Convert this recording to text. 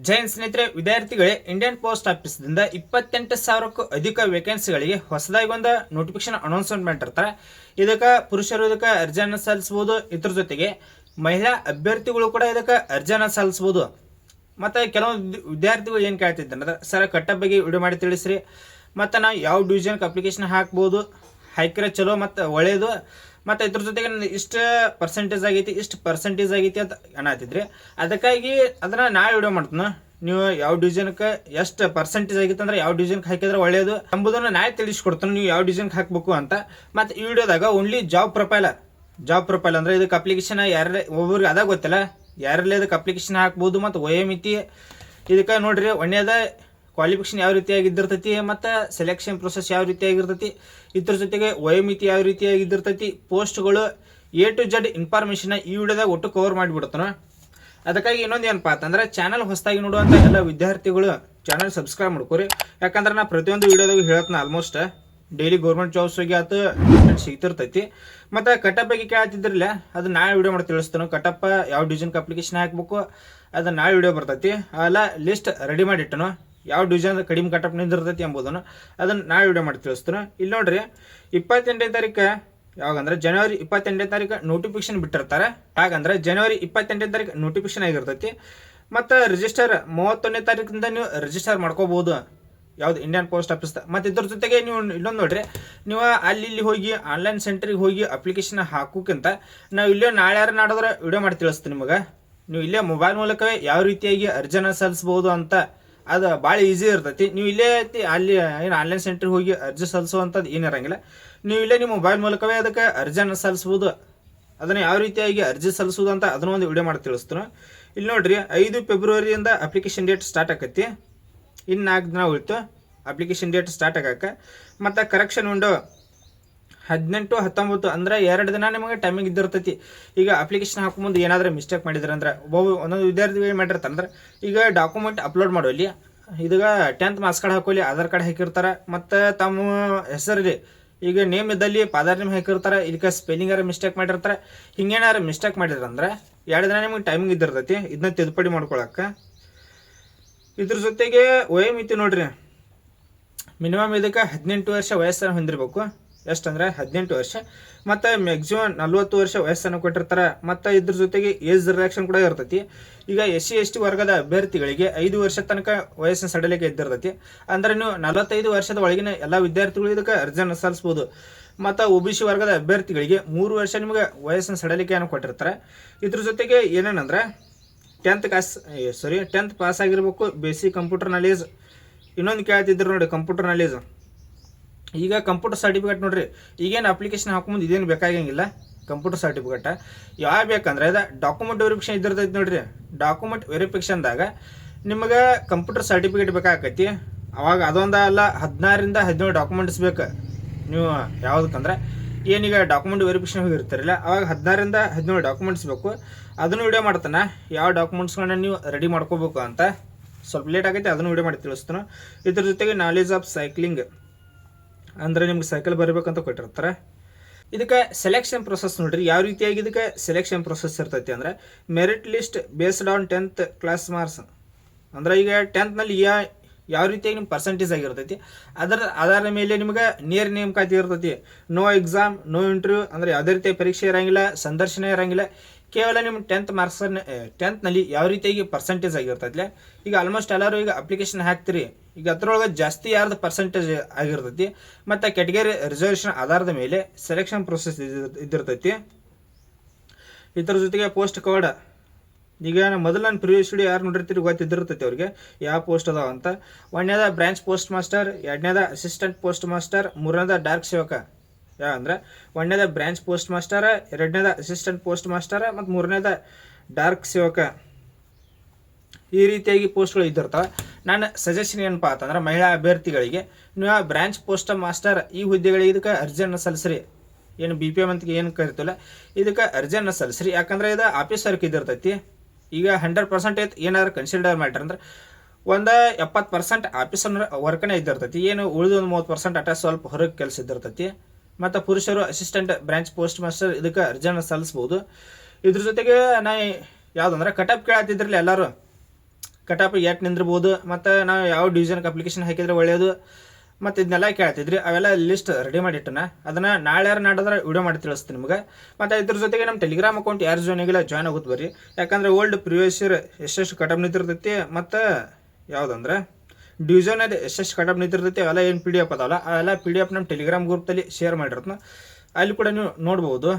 ಜೈನ್ ಸ್ನೇಹಿತರೆ, ವಿದ್ಯಾರ್ಥಿಗಳೇ, Indian post ಆಫೀಸ್ದಿಂದ 28,000ಕ್ಕೂ ಅಧಿಕ ವೇಕೆನ್ಸಿಗಳಿಗೆ ಹೊಸದಾಗಿ ಒಂದು ನೋಟಿಫಿಕೇಶನ್ ಅನೌನ್ಸ್ಮೆಂಟ್ ಮಾಡಿರ್ತಾರೆ. ಇದಕ್ಕೆ ಪುರುಷರು ಇದಕ್ಕೆ ಅರ್ಜಿಯನ್ನು ಸಲ್ಲಿಸಬಹುದು. ಇದ್ರ ಜೊತೆಗೆ ಮಹಿಳಾ ಅಭ್ಯರ್ಥಿಗಳು ಕೂಡ ಇದಕ್ಕೆ ಅರ್ಜಿಯನ್ನು ಸಲ್ಲಿಸಬಹುದು. ಮತ್ತು ಕೆಲವೊಂದು ವಿದ್ಯಾರ್ಥಿಗಳು ಏನು ಕೇಳ್ತಿದ್ದಾರೆ, ಸರ್ ಕಟ್ಟಪ್ ಬಗ್ಗೆ ವಿಡಿಯೋ ಮಾಡಿ ತಿಳಿಸ್ರಿ, ಮತ್ತು ನಾವು ಯಾವ ಡಿವಿಷನ್ಗೆ ಅಪ್ಲಿಕೇಶನ್ ಹಾಕ್ಬೋದು, ಹಾಕಿರೋ ಚಲೋ ಮತ್ತು ಒಳ್ಳೆಯದು, ಮತ್ತು ಇದ್ರ ಜೊತೆಗೆ ಇಷ್ಟು ಪರ್ಸೆಂಟೇಜ್ ಆಗೈತಿ ಅಂತ ಅನ್ನತ್ತಿದ್ರಿ. ಅದಕ್ಕಾಗಿ ಅದನ್ನು ನಾಳೆ ವಿಡಿಯೋ ಮಾಡ್ತೀನಿ. ನೀವು ಯಾವ ಡಿವಿಷನ್ಗೆ ಎಷ್ಟು ಪರ್ಸೆಂಟೇಜ್ ಆಗಿತ್ತು ಅಂದ್ರೆ ಯಾವ ಡಿವಿಷನ್ಗೆ ಹಾಕಿದ್ರೆ ಒಳ್ಳೆಯದು ಎಂಬುದನ್ನು ನಾಳೆ ತಿಳಿಸ್ಕೊಡ್ತೀನಿ, ನೀವು ಯಾವ ಡಿವಿಷನ್ಗೆ ಹಾಕಬೇಕು ಅಂತ. ಮತ್ತು ಈ ವಿಡಿಯೋದಾಗ ಓನ್ಲಿ ಜಾಬ್ ಪ್ರೊಫೈಲ್ ಅಂದರೆ ಇದಕ್ಕೆ ಅಪ್ಲಿಕೇಶನ್ ಯಾರೇ ಒಬ್ಬರಿಗೆ ಅದಾಗ ಗೊತ್ತಿಲ್ಲ, ಯಾರೆಲ್ಲ ಇದಕ್ಕೆ ಅಪ್ಲಿಕೇಶನ್ ಹಾಕ್ಬೋದು. ಮತ್ತು ವಯೋಮಿತಿ ಇದಕ್ಕೆ ನೋಡ್ರಿ, ಒಳ್ಳೆಯದ ಕ್ವಾಲಿಫಿಕೇಶನ್ ಯಾವ ರೀತಿಯಾಗಿದ್ದಿರ್ತೈತಿ, ಮತ್ತು ಸೆಲೆಕ್ಷನ್ ಪ್ರೊಸೆಸ್ ಯಾವ ರೀತಿಯಾಗಿರ್ತೈತಿ, ಇದ್ರ ಜೊತೆಗೆ ವಯೋಮಿತಿ ಯಾವ ರೀತಿಯಾಗಿದ್ದಿರ್ತೈತಿ, ಪೋಸ್ಟ್ಗಳು A to Z ಇನ್ಫಾರ್ಮೇಷನ್ ಈ ವಿಡಿಯೋದಾಗ ಒಟ್ಟು ಕವರ್ ಮಾಡಿಬಿಡ್ತಾನೆ. ಅದಕ್ಕಾಗಿ ಇನ್ನೊಂದು ಏನಪ್ಪ ಅಂತಂದ್ರೆ, ಚಾನಲ್ ಹೊಸದಾಗಿ ನೋಡುವಂಥ ಎಲ್ಲ ವಿದ್ಯಾರ್ಥಿಗಳು ಚಾನಲ್ ಸಬ್ಸ್ಕ್ರೈಬ್ ಮಾಡ್ಕೋರಿ. ಯಾಕಂದ್ರೆ ನಾ ಪ್ರತಿಯೊಂದು ವಿಡಿಯೋದಾಗ ಹೇಳ್ತೀನಿ, ಆಲ್ಮೋಸ್ಟ್ ಡೈಲಿ ಗೌರ್ಮೆಂಟ್ ಜಾಬ್ಸ್ ಹೋಗಿ ಆತು ಸಿಗ್ತಿರ್ತೈತಿ. ಮತ್ತು ಕಟಪ್ ಬಗ್ಗೆ ಕೇಳ್ತಿದ್ರಲ್ಲ, ಅದು ನಾಳೆ ವಿಡಿಯೋ ಮಾಡಿ ತಿಳಿಸ್ತಾನೆ. ಕಟಪ್ ಯಾವ ಡಿವಿಷನ್ಗೆ ಅಪ್ಲಿಕೇಶನ್ ಹಾಕ್ಬೇಕು ಅದು ನಾಳೆ ವಿಡಿಯೋ ಬರ್ತೈತಿ. ಅಲ್ಲ ಲಿಸ್ಟ್ ರೆಡಿ ಮಾಡಿಟ್ಟನು, ಯಾವ ಡಿವಿಷನ್ ಕಡಿಮೆ ಕಟಪ್ ನಿಂದಿರ್ತೈತಿ ಎಂಬುದನ್ನು ಅದನ್ನು ನಾಳೆ ವಿಡಿಯೋ ಮಾಡಿ ತಿಳಿಸ್ತಾನೆ. ಇಲ್ಲಿ ನೋಡ್ರಿ, 28ನೇ ತಾರೀಕು ಯಾವಾಗಂದ್ರೆ ಜನವರಿ 28ನೇ ತಾರೀಕು ನೋಟಿಫಿಕೇಶನ್ ಬಿಟ್ಟಿರ್ತಾರೆ. ಹಾಗಂದ್ರೆ ಜನವರಿ 28ನೇ ತಾರೀಕು ನೋಟಿಫಿಕೇಶನ್ ಆಗಿರ್ತೈತಿ. ಮತ್ತು ರಿಜಿಸ್ಟರ್ 31ನೇ ತಾರೀಕಿಂದ ನೀವು ರಿಜಿಸ್ಟರ್ ಮಾಡ್ಕೋಬಹುದು, ಯಾವ್ದು ಇಂಡಿಯನ್ ಪೋಸ್ಟ್ ಆಫೀಸ್. ಮತ್ತು ಇದ್ರ ಜೊತೆಗೆ ನೀವು ಇನ್ನೊಂದು ನೋಡ್ರಿ, ನೀವು ಅಲ್ಲಿ ಹೋಗಿ ಆನ್ಲೈನ್ ಸೆಂಟರ್ಗೆ ಹೋಗಿ ಅಪ್ಲಿಕೇಶನ್ ಹಾಕೋಕ್ಕಿಂತ ನಾವು ಇಲ್ಲೇ ನಾಳೆ ನಾಡಿದ್ರೆ ವಿಡಿಯೋ ಮಾಡಿ ತಿಳಿಸ್ತೀನಿ ನಿಮಗೆ. ನೀವು ಇಲ್ಲೇ ಮೊಬೈಲ್ ಮೂಲಕವೇ ಯಾವ ರೀತಿಯಾಗಿ ಅರ್ಜಿನ ಸಲ್ಲಿಸ್ಬೋದು ಅಂತ, ಅದು ಭಾಳ ಈಸಿ ಇರ್ತೈತಿ. ನೀವು ಇಲ್ಲೇ ಅಲ್ಲಿ ಏನು ಆನ್ಲೈನ್ ಸೆಂಟ್ರಿಗೆ ಹೋಗಿ ಅರ್ಜಿ ಸಲ್ಲಿಸುವಂಥದ್ದು ಏನಿರಂಗಿಲ್ಲ. ನೀವು ಇಲ್ಲೇ ನಿಮ್ಮ ಮೊಬೈಲ್ ಮೂಲಕವೇ ಅದಕ್ಕೆ ಅರ್ಜಿಯನ್ನು ಸಲ್ಲಿಸ್ಬೋದು. ಅದನ್ನು ಯಾವ ರೀತಿಯಾಗಿ ಅರ್ಜಿ ಸಲ್ಲಿಸೋದು ಅಂತ ಅದನ್ನ ಒಂದು ವಿಡಿಯೋ ಮಾಡಿ ತಿಳಿಸ್ತೀನಿ. ಇಲ್ಲಿ ನೋಡ್ರಿ, 5 ಫೆಬ್ರವರಿಯಿಂದ ಅಪ್ಲಿಕೇಶನ್ ಡೇಟ್ ಸ್ಟಾರ್ಟ್ ಆಕೈತಿ. ಇನ್ನು 4 ದಿನ ಉಳಿತು ಅಪ್ಲಿಕೇಶನ್ ಡೇಟ್ ಸ್ಟಾರ್ಟ್ ಆಗಕ್ಕೆ. ಮತ್ತು ಕರೆಕ್ಷನ್ ವಿಂಡೋ 18, 19 ಅಂದ್ರೆ 2 ದಿನ ನಿಮಗೆ ಟೈಮಿಂಗ್ ಇದ್ದಿರ್ತೈತಿ. ಈಗ ಅಪ್ಲಿಕೇಶನ್ ಹಾಕುಮುಂದೆ ಏನಾದರೂ ಮಿಸ್ಟೇಕ್ ಮಾಡಿದ್ರೆ ಅಂದ್ರೆ ಒಂದೊಂದು ವಿದ್ಯಾರ್ಥಿ ಏನು ಮಾಡಿರ್ತಾರೆ ಅಂದ್ರೆ, ಈಗ ಡಾಕ್ಯುಮೆಂಟ್ ಅಪ್ಲೋಡ್ ಮಾಡೋಲ್ಲಿ ಇದಾಗ 10th ಮಾರ್ಕ್ಸ್ ಕಾರ್ಡ್ ಹಾಕೋಲಿ, ಆಧಾರ್ ಕಾರ್ಡ್ ಹಾಕಿರ್ತಾರೆ, ಮತ್ತು ತಮ್ಮ ಹೆಸರಲ್ಲಿ ಈಗ ನೇಮ್ ಇದ್ದಲ್ಲಿ ಆಧಾರ್ ನೇಮ್ ಹಾಕಿರ್ತಾರೆ, ಇದಕ್ಕೆ ಸ್ಪೆಲ್ಲಿಂಗಾರ ಮಿಸ್ಟೇಕ್ ಮಾಡಿರ್ತಾರೆ. ಹಿಂಗೇನಾರು ಮಿಸ್ಟೇಕ್ ಮಾಡಿದ್ರಂದ್ರೆ 2 ದಿನ ನಿಮಗೆ ಟೈಮಿಂಗ್ ಇದ್ದಿರ್ತೈತಿ ಇದನ್ನ ತಿದ್ದುಪಡಿ ಮಾಡ್ಕೊಳಕ್ಕೆ. ಇದ್ರ ಜೊತೆಗೆ ವಯೋಮಿತಿ ನೋಡ್ರಿ, ಮಿನಿಮಮ್ ಇದಕ್ಕೆ 18 ವರ್ಷ ವಯಸ್ಸನ್ನು ಹೊಂದಿರಬೇಕು. ಎಷ್ಟಂದ್ರೆ 18 ವರ್ಷ, ಮತ್ತು ಮ್ಯಾಕ್ಸಿಮಮ್ 40 ವರ್ಷ ವಯಸ್ಸನ್ನು ಕೊಟ್ಟಿರ್ತಾರೆ. ಮತ್ತು ಇದ್ರ ಜೊತೆಗೆ ಏಜ್ ರಿಲ್ಯಾಕ್ಷನ್ ಕೂಡ ಇರ್ತೈತಿ. ಈಗ SC/ST ವರ್ಗದ ಅಭ್ಯರ್ಥಿಗಳಿಗೆ 5 ವರ್ಷ ತನಕ ವಯಸ್ಸಿನ ಸಡಲಿಕೆ ಇದ್ದಿರ್ತೈತಿ. ಅಂದ್ರೆ ನೀವು 45 ವರ್ಷದ ಒಳಗಿನ ಎಲ್ಲ ವಿದ್ಯಾರ್ಥಿಗಳು ಇದಕ್ಕೆ ಅರ್ಜಿಯನ್ನು ಸಲ್ಲಿಸ್ಬೋದು. ಮತ್ತು OBC ವರ್ಗದ ಅಭ್ಯರ್ಥಿಗಳಿಗೆ 3 ವರ್ಷ ನಿಮಗೆ ವಯಸ್ಸಿನ ಸಡಲಿಕೆಯನ್ನು ಕೊಟ್ಟಿರ್ತಾರೆ. ಇದ್ರ ಜೊತೆಗೆ ಏನೇನಂದ್ರೆ 10th ಪಾಸ್ ಆಗಿರ್ಬೇಕು, ಬೇಸಿಕ್ ಕಂಪ್ಯೂಟರ್ ನಾಲೇಜ್. ಇನ್ನೊಂದು ಕೇಳ್ತಿದ್ರು ನೋಡಿ, ಕಂಪ್ಯೂಟರ್ ನಾಲೇಜ್. ಈಗ ಕಂಪ್ಯೂಟರ್ ಸರ್ಟಿಫಿಕೇಟ್ ನೋಡ್ರಿ, ಈಗೇನು ಅಪ್ಲಿಕೇಶನ್ ಹಾಕೊಂಬಂದು ಇದೇನು ಬೇಕಾಗಂಗಿಲ್ಲ. ಕಂಪ್ಯೂಟರ್ ಸರ್ಟಿಫಿಕೇಟ್ ಯಾವ ಬೇಕಂದ್ರೆ ಇದು ಡಾಕ್ಯುಮೆಂಟ್ ವೆರಿಫಿಕೇಶನ್ ಇದ್ದಿರ್ತೈತಿ ನೋಡ್ರಿ. ಡಾಕ್ಯುಮೆಂಟ್ ವೆರಿಫಿಕೇಶನ್ದಾಗ ನಿಮಗೆ ಕಂಪ್ಯೂಟರ್ ಸರ್ಟಿಫಿಕೇಟ್ ಬೇಕಾಗೈತಿ. ಅವಾಗ ಅದೊಂದು ಅಲ್ಲ, 16ರಿಂದ 17 ಡಾಕ್ಯುಮೆಂಟ್ಸ್ ಬೇಕು. ನೀವು ಯಾವುದಕ್ಕಂದ್ರೆ ಏನೀಗ ಡಾಕ್ಯುಮೆಂಟ್ ವೆರಿಫಿಕೇಶನ್ ಹೋಗಿರ್ತಾರಲ್ಲ, ಅವಾಗ 16ರಿಂದ 17 ಡಾಕ್ಯುಮೆಂಟ್ಸ್ ಬೇಕು. ಅದನ್ನು ವಿಡಿಯೋ ಮಾಡ್ತಾನೆ, ಯಾವ ಡಾಕ್ಯುಮೆಂಟ್ಸ್ಗಳನ್ನ ನೀವು ರೆಡಿ ಮಾಡ್ಕೋಬೇಕು ಅಂತ. ಸ್ವಲ್ಪ ಲೇಟ್ ಆಗೈತೆ, ಅದನ್ನು ವಿಡಿಯೋ ಮಾಡಿ ತಿಳಿಸ್ತಾನೆ. ಇದ್ರ ಜೊತೆಗೆ ನಾಲೆಜ್ ಆಫ್ ಸೈಕ್ಲಿಂಗ್ ಅಂದರೆ ನಿಮ್ಗೆ ಸೈಕಲ್ ಬರಬೇಕಂತ ಕೊಟ್ಟಿರ್ತಾರೆ. ಇದಕ್ಕೆ ಸೆಲೆಕ್ಷನ್ ಪ್ರೊಸೆಸ್ ನೋಡ್ರಿ, ಯಾವ ರೀತಿಯಾಗಿ ಇದಕ್ಕೆ ಸೆಲೆಕ್ಷನ್ ಪ್ರೊಸೆಸ್ ಇರ್ತೈತಿ ಅಂದ್ರೆ, merit list based on 10th class marks. ಅಂದ್ರೆ ಈಗ 10th ಯಾವ ರೀತಿಯಾಗಿ ನಿಮ್ಮ ಪರ್ಸೆಂಟೇಜ್ ಆಗಿರ್ತೈತಿ ಅದರ ಆಧಾರದ ಮೇಲೆ ನಿಮ್ಗೆ ನೇರ ನೇಮಕಾತಿ ಇರ್ತೈತಿ. ನೋ ಎಕ್ಸಾಮ್, ನೋ ಇಂಟರ್ವ್ಯೂ, ಅಂದ್ರೆ ಯಾವುದೇ ರೀತಿಯ ಪರೀಕ್ಷೆ ಇರಂಗಿಲ್ಲ, ಸಂದರ್ಶನ ಇರಂಗಿಲ್ಲ. ಕೇವಲ ನಿಮ್ಮ 10th ಮಾರ್ಕ್ಸನ್ನು 10th ಯಾವ ರೀತಿಯಾಗಿ ಪರ್ಸೆಂಟೇಜ್ ಆಗಿರ್ತೈತಿ. ಈಗ ಆಲ್ಮೋಸ್ಟ್ ಎಲ್ಲರೂ ಈಗ ಅಪ್ಲಿಕೇಶನ್ ಹಾಕ್ತಿರಿ, ಈಗ ಅದ್ರೊಳಗೆ ಜಾಸ್ತಿ ಯಾರ್ದು ಪರ್ಸೆಂಟೇಜ್ ಆಗಿರ್ತೈತಿ. ಮತ್ತು ಕ್ಯಾಟಗರಿ ರಿಸರ್ವೇಷನ್ ಆಧಾರದ ಮೇಲೆ ಸೆಲೆಕ್ಷನ್ ಪ್ರೊಸೆಸ್ ಇದ್ದಿರ್ತೈತಿ. ಇದ್ರ ಜೊತೆಗೆ ಪೋಸ್ಟ್ ಕೋಡ್, ಈಗ ಮೊದಲು ನಾನು ಪ್ರಿವಿಯಸ್ ವಿಡಿಯೋ ಯಾರು ನೋಡಿರ್ತೀರಿ ಗೊತ್ತಿದ್ದಿರ್ತೈತಿ ಅವ್ರಿಗೆ ಯಾವ ಪೋಸ್ಟ್ ಅದಾವ ಅಂತ. 1ನೇದ ಬ್ರಾಂಚ್ ಪೋಸ್ಟ್ ಮಾಸ್ಟರ್, 2ನೇದ ಅಸಿಸ್ಟೆಂಟ್ ಪೋಸ್ಟ್ ಮಾಸ್ಟರ್, 3ನೇದ ಡಾರ್ಕ್ ಸೇವಕ. ಯಾವ ಅಂದ್ರೆ 1ನೇದ ಬ್ರಾಂಚ್ ಪೋಸ್ಟ್ ಮಾಸ್ಟರ್, 2ನೇದ ಅಸಿಸ್ಟೆಂಟ್ ಪೋಸ್ಟ್ ಮಾಸ್ಟರ್, ಮತ್ತು 3ನೇದ ಡಾರ್ಕ್ ಸೇವಕ. ಈ ರೀತಿಯಾಗಿ ಪೋಸ್ಟ್ಗಳು ಇದ್ದಿರ್ತಾವೆ. ನಾನು ಸಜೆಷನ್ ಏನಪ್ಪ ಅಂತಂದ್ರೆ, ಮಹಿಳಾ ಅಭ್ಯರ್ಥಿಗಳಿಗೆ ನೀವು ಬ್ರಾಂಚ್ ಪೋಸ್ಟ್ ಮಾಸ್ಟರ್ ಈ ಹುದ್ದೆಗಳಿಗೆ ಇದಕ್ಕೆ ಅರ್ಜಿಯನ್ನು ಸಲ್ಲಿಸ್ರಿ. ಏನು BPM ಅಂತ ಏನು ಕರಿತಿಲ್ಲ, ಇದಕ್ಕೆ ಅರ್ಜಿಯನ್ನು ಸಲ್ಲಿಸ್ರಿ. ಯಾಕಂದ್ರೆ ಇದು ಆಫೀಸ್ ವರ್ಕ್ ಇದ್ದಿರ್ತೈತಿ. ಈಗ 100% ಏನಾದ್ರು ಕನ್ಸಿಡರ್ ಮಾಡ್ರಿ ಅಂದ್ರೆ ಒಂದು 70% ಆಫೀಸ್ ವರ್ಕ್ನೇ ಇದ್ದಿರ್ತೈತಿ. ಏನು ಉಳಿದು ಒಂದು 30% ಅಟ ಸ್ವಲ್ಪ ಹೊರಗೆ ಕೆಲಸ ಇದ್ದಿರ್ತೈತಿ. ಮತ್ತು ಪುರುಷರು ಅಸಿಸ್ಟೆಂಟ್ ಬ್ರಾಂಚ್ ಪೋಸ್ಟ್ ಮಾಸ್ಟರ್ ಇದಕ್ಕೆ ಅರ್ಜಿಯನ್ನು ಸಲ್ಲಿಸ್ಬೋದು. ಇದ್ರ ಜೊತೆಗೆ ನಾ ಯಾವುದಂದ್ರೆ ಕಟಪ್ ಕೇಳತ್ತಿದ್ರಲ್ಲ ಎಲ್ಲರೂ, ಕಟಾಪ್ ಎಟ್ ನಿಂದಿರ್ಬೋದು, ಮತ್ತು ನಾವು ಯಾವ ಡಿವಿಷನ್ಗೆ ಅಪ್ಲಿಕೇಶನ್ ಹಾಕಿದ್ರೆ ಒಳ್ಳೆಯದು, ಮತ್ತು ಇದನ್ನೆಲ್ಲ ಕೇಳ್ತಿದ್ರಿ. ಅವೆಲ್ಲ ಲಿಸ್ಟ್ ರೆಡಿ ಮಾಡಿಟ್ಟನ, ಅದನ್ನು ನಾಳೆ ನಾಡಿದ್ರೆ ವಿಡಿಯೋ ಮಾಡಿ ತಿಳಿಸ್ತೀನಿ ನಿಮ್ಗೆ. ಮತ್ತು ಇದ್ರ ಜೊತೆಗೆ ನಮ್ಮ ಟೆಲಿಗ್ರಾಮ್ ಅಕೌಂಟ್ ಯಾರು ಜಾಯ್ನ್ ಆಗುತ್ತೆ ಬರ್ರಿ, ಯಾಕಂದ್ರೆ ಓಲ್ಡ್ ಪ್ರಿವಿಯಸ್ ಇಯರ್ ಎಷ್ಟೆಷ್ಟು ಕಟಾಪ್ ನಿಂತಿರ್ತೈತಿ, ಮತ್ತು ಯಾವುದಂದ್ರೆ ಡಿವಿಷನ್ ಅದು ಎಷ್ಟೆಷ್ಟು ಕಟಾಪ್ ನಿಂತಿರ್ತೈತಿ ಅವೆಲ್ಲ ಏನು PDF ಅದಾವಲ್ಲ, ಅವೆಲ್ಲ PDF ನಮ್ಮ ಟೆಲಿಗ್ರಾಮ್ ಗ್ರೂಪ್ದಲ್ಲಿ ಶೇರ್ ಮಾಡಿರ್ತನ, ಅಲ್ಲಿ ಕೂಡ ನೀವು ನೋಡ್ಬೋದು.